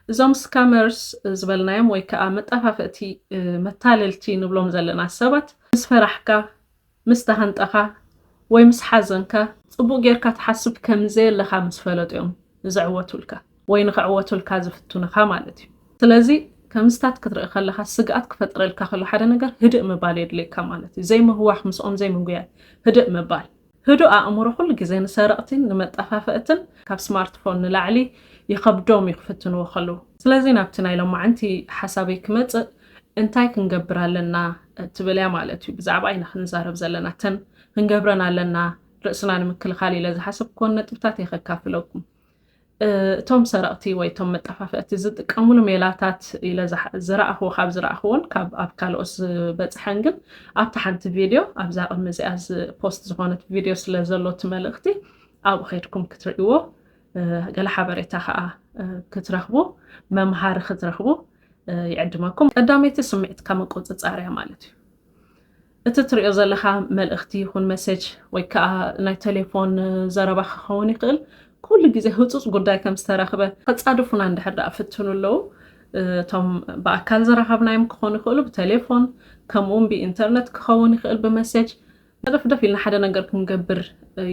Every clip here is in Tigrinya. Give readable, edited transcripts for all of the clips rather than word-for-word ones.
እዞም ስካመርስ ዝበልናዮም ወይ ከዓ መጣፋፍእቲ መታለልቲ ንብሎም ዘለና ሰባት ምስ ፈራሕካ ምስ ተሃንጠኻ ወይ ምስ ሓዘንካ ጽቡቕ ጌርካ ትሓስብ ከምዘየለኻ ምስ ፈለጥዮም ዝዕወቱልካ ወይ ንኽዕወቱልካ ዝፍቱንኻ ማለት እዩ። ስለዚ ከምስታት ክትርኢ ከለኻ ስግኣት ክፈጥረልካ ከሎ ሓደ ነገር ህድእ ምባል የድልየካ ማለት እዩ። ዘይምህዋኽ ምስኦም ዘይምጉያይ ህድእ ምባል ህዱእ ኣእምሮ ኩሉ ግዜ ንሰረቕትን ንመጣፋፍእትን ካብ ስማርትፎን ንላዕሊ ይኸብዶም ይኽፍትንዎ ከለዉ። ስለዚ ናብቲ ናይ ሎማዓንቲ ሓሳበይ ክመጽእ እንታይ ክንገብር ኣለና ትብል እያ ማለት እዩ። ብዛዕባ ኢና ክንዛረብ ዘለና ተን ክንገብረን ኣለና ርእስና ንምክልኻል ኢለ ዝሓሰብክዎ ነጥብታት የኸካፍለኩም። እቶም ሰረቕቲ ወይ እቶም መጣፋፍእቲ ዝጥቀሙሉ ሜላታት ኢለ ዝረኣኽዎ ካብ ዝረኣኽዎን ካብ ኣብ ካልኦት ዝበፅሐን ግን ኣብቲ ሓንቲ ቪድዮ ኣብዛ ቅድሚ እዚኣ ፖስት ዝኾነት ቪድዮ ስለ ዘሎ እቲ መልእኽቲ ኣብኡ ከይድኩም ክትርእይዎ ገለ ሓበሬታ ከዓ ክትረኽቡ መምሃሪ ክትረኽቡ ይዕድመኩም። ቀዳመይቲ ስምዒትካ መቆፅፃርያ ማለት እዩ። እቲ ትሪኦ ዘለኻ መልእኽቲ ይኹን መሴጅ ወይ ከዓ ናይ ቴሌፎን ዘረባ ክኸውን ይኽእል ኩሉ ግዜ ህፁፅ ጉዳይ ከም ዝተረኽበ ከፃድፉና እንድሕር ዳኣ ፍትኑ ኣለዉ። እቶም ብኣካል ዘረኸብናዮም ክኾኑ ይኽእሉ ብቴሌፎን ከምኡውን ብኢንተርነት ክኸውን ይኽእል ብመሴጅ ደፍደፍ ኢልና ሓደ ነገር ክንገብር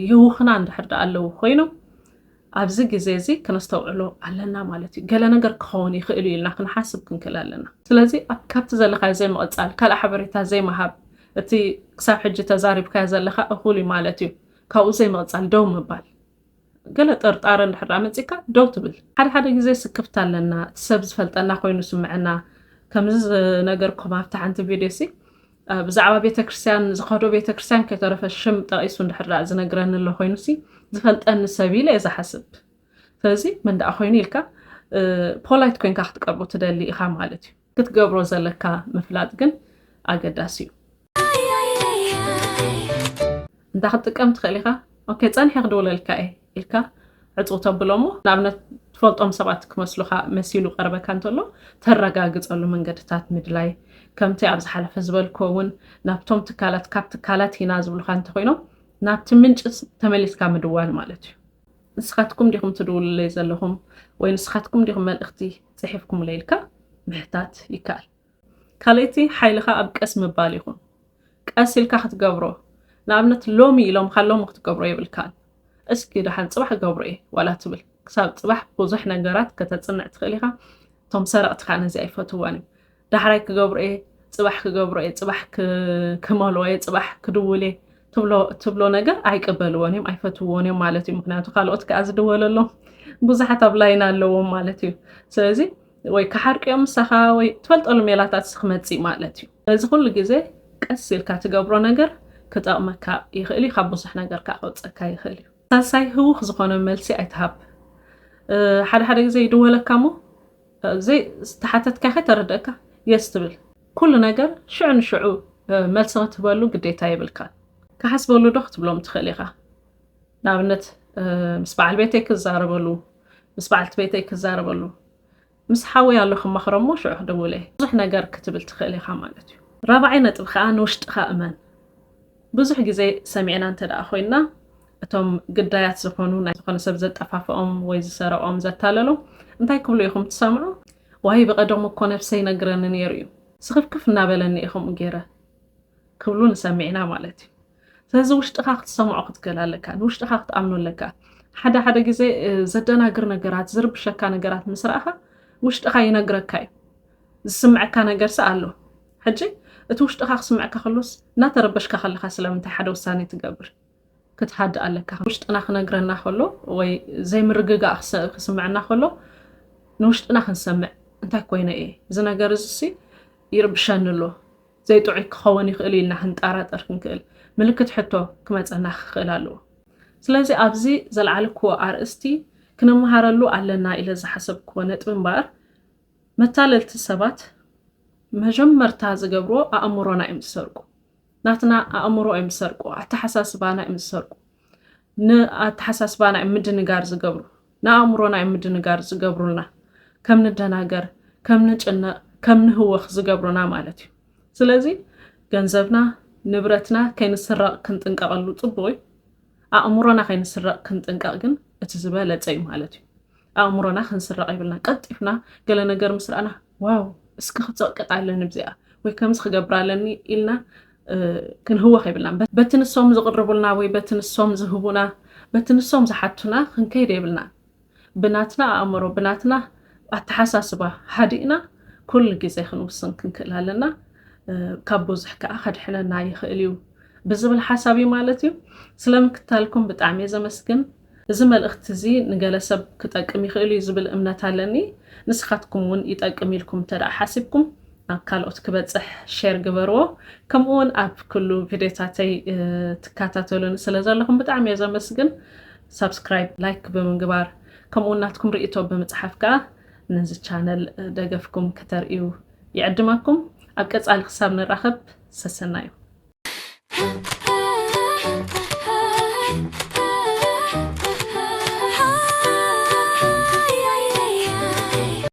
ይውኽና እንድሕር ዳኣ ኣለዉ ኮይኖም ኣብዚ ግዜ እዚ ክነስተውዕሎ ኣለና ማለት እዩ። ገለ ነገር ክኸውን ይኽእል ኢልና ክንሓስብ ክንክእል ኣለና። ስለዚ ካብቲ ዘለካ ዘይምቕፃል ካልእ ሓበሬታ ዘይምሃብ እቲ ክሳብ ሕጂ ተዛሪብካዮ ዘለካ እኹል እዩ ማለት እዩ። ካብኡ ዘይምቕፃል ደው ምባል ገለ ጥርጣረ እንድሕር ዳኣ መፂካ ደው ትብል። ሓደ ግዜ ስክፍታ ኣለና ሰብ ዝፈልጠና ኮይኑ ስምዐና ከምዚ ነገርኩም ኣብቲ ሓንቲ ቪድዮ ሲ ብዛዕባ ቤተክርስትያን ዝኸዶ ቤተክርስትያን ከይተረፈ ሽም ጠቒሱ እንድሕር ዳኣ ዝነግረኒ ኣሎ ኮይኑ ሲ ዝፈልጠኒ ሰብ ኢለ እየ ዝሓስብ። ስለዚ መንዳኣ ኮይኑ ኢልካ ፖላይት ኮይንካ ክትቀርቦ ትደሊ ኢኻ ማለት እዩ። ክትገብሮ ዘለካ ምፍላጥ ግን ኣገዳሲ እዩ። እንታ ክትጥቀም ትኽእል ኢኻ ኦኬ ፀኒሐ ክድውለልካ እየ ኢልካ ዕፁ ተብሎሞ ንኣብነት ትፈልጦም ሰባት ክመስሉኻ መሲሉ ቀርበካ እንተሎ ተረጋግፀሉ መንገድታት ምድላይ ከምቲ ኣብ ዝሓለፈ ዝበልክዎ እውን ናብቶም ትካላት ካብ ትካላት ኢና ዝብሉካ እንተኮይኖም ናብቲ ምንጭ ተመሊስካ ምድዋል ማለት እዩ። ንስኻትኩም ዲኹም ትድውልለይ ዘለኹም ወይ ንስኻትኩም ዲኹም መልእኽቲ ፅሒፍኩም ለይልካ ምሕታት ይከኣል። ካልእቲ ሓይልኻ ኣብ ቀስ ምባል ይኹን። ቀስ ኢልካ ክትገብሮ ንኣብነት ሎሚ ኢሎም ካሎሙ ክትገብሮ የብልካን። እስኪ ድሓን ፅባሕ ገብሮ እየ ዋላ ትብል ክሳብ ፅባሕ ብዙሕ ነገራት ከተፅንዕ ትኽእል ኢኻ። እቶም ሰረቕትካ ነዚ ኣይፈትዋን እዮም። ዳሕራይ ክገብሮ እየ ፅባሕ ክገብሮ እየ ፅባሕ ክመልኦ እየ ፅባሕ ክድውል እየ ትብሎ ነገር ኣይቅበልዎን እዮም ኣይፈትዎን እዮም ማለት እዩ። ምክንያቱ ካልኦት ከዓ ዝድወለሎም ብዙሓት ኣብ ላይና ኣለዎም ማለት እዩ። ስለዚ ወይ ክሓርቅዮም ምሳኻ ወይ ትፈልጠሉ ሜላታት ክመፅእ ማለት እዩ። ስለዚ ኩሉ ግዜ ቀስ ኢልካ ትገብሮ ነገር ክጠቕመካ ይኽእል እዩ። ካብ ብዙሕ ነገር ከዓ ከውፀካ ይኽእል እዩ። ሳሳይ ህውኽ ዝኾነ መልሲ ኣይትሃብ። ሓደ ግዜ ይድወለካ ሞ ዘይ ዝተሓተትካ ኸ ተረድአካ የስ ትብል ኩሉ ነገር ሽዑ ንሽዑ መልሲ ክትበሉ ግዴታ የብልካ። ክሓስበሉ ዶ ክትብሎም ትኽእል ኢኻ። ንኣብነት ምስ በዓል ቤተይ ክዛረበሉ ምስ በዓልቲ ቤተይ ክዛረበሉ ምስ ሓወይ ኣሎ ክመኽሮሞ ሽዑ ክድውል እየ ብዙሕ ነገር ክትብል ትኽእል ኢኻ ማለት እዩ። ራብዓይ ነጥብ ከዓ ንውሽጥኻ እመን። ብዙሕ ግዜ ሰሚዕና እንተ ደኣ ኮይና እቶም ግዳያት ዝኾኑ ናይ ዝኾነ ሰብ ዘጠፋፍኦም ወይ ዝሰረቆም ዘታለሎም እንታይ ክብሉ ኢኹም ትሰምዑ? ዋይ ብቐደም እኮ ነፍሰይ ነግረኒ ነይሩ እዩ ስኽፍክፍ እናበለኒ ኢኹም ገይረ ክብሉ ንሰሚዕና ማለት እዩ። ስለዚ ውሽጥኻ ክትሰምዖ ክትክእል ኣለካ ንውሽጥኻ ክትኣምኑ ኣለካ። ሓደ ግዜ ዘደናግር ነገራት ዝርብሸካ ነገራት ምስ ረኣኻ ውሽጥኻ ይነግረካ እዩ። ዝስምዐካ ነገርሲ ኣሎ። ሕጂ እቲ ውሽጥኻ ክስምዐካ ከሎስ እናተረበሽካ ከለካ ስለምንታይ ሓደ ውሳኔ ትገብር? ክትሓድእ ኣለካ። ውሽጥና ክነግረና ከሎ ወይ ዘይምርግጋእ ክስምዐና ከሎ ንውሽጥና ክንሰምዕ እንታይ ኮይነ እየ እዚ ነገር እዚ ይርብሸኒ ኣሎ ዘይጥዑይ ክኸውን ይኽእል ኢልና ክንጠራጠር ክንክእል ምልክት ሕቶ ክመፀና ክኽእል ኣለዎ። ስለዚ ኣብዚ ዘለዓልክዎ ኣርእስቲ ክንመሃረሉ ኣለና ኢለ ዝሓሰብክዎ ነጥቢ እምበር መታለልቲ ሰባት መጀመርታ ዝገብሮ ኣእምሮና እዮም ዝሰርቁ። ናትና ኣእምሮ እዮም ዝሰርቁ። ኣተሓሳስባና እዮም ዝሰርቁ። ንኣተሓሳስባና እዮም ምድንጋር ዝገብሩ ንኣእምሮና እዮም ምድንጋር ዝገብሩልና ከም ንደናገር ከም ንጭነቕ ከም ንህወኽ ዝገብሩና ማለት እዩ። ስለዚ ገንዘብና ንብረትና ከይንስረቕ ክንጥንቀቐሉ ፅቡቅ እዩ። ኣእምሮና ከይንስረቕ ክንጥንቀቕ ግን እቲ ዝበለፀ እዩ ማለት እዩ። ኣእምሮና ክንስረቕ ይብልና ቀጢፍና ገለ ነገር ምስ ረኣና ዋው እስኪ ክትፀቅጥ ኣለኒ ብዚኣ ወይ ከምዚ ክገብር ኣለኒ ኢልና ክንህወኽ ይብልና በቲ ንሶም ዝቕርቡልና ወይ በቲ ንሶም ዝህቡና በቲ ንሶም ዝሓቱና ክንከይድ የብልና ብናትና ኣእምሮ ብናትና ኣተሓሳስባ ሃዲእና ኩሉ ግዜ ክንውስን ክንክእል ኣለና ካብ ብዙሕ ከዓ ከድሕነና ይኽእል እዩ ብዝብል ሓሳብ እዩ ማለት እዩ ስለምክታልኩም ብጣዕሚ እየ ዘመስግን እዚ መልእኽቲ እዚ ንገለ ሰብ ክጠቅም ይኽእል እዩ ዝብል እምነት ኣለኒ ንስኻትኩም እውን ይጠቅም ኢልኩም ተደኣ ሓሲብኩም ናብ ካልኦት ክበፅሕ ሼር ግበርዎ ከምኡውን ኣብ ኩሉ ቪድዮታተይ ትከታተሉን ስለ ዘለኹም ብጣዕሚ እየ ዘመስግን ሰብስክራይብ ላይክ ብምግባር ከምኡውን ናትኩም ርእቶ ብምፅሓፍ ከዓ ነዚ ቻነል ደገፍኩም ከተርእዩ ይዕድመኩም ኣብ ቀፃሊ ክሳብ ንራኸብ ሰሰና እዩ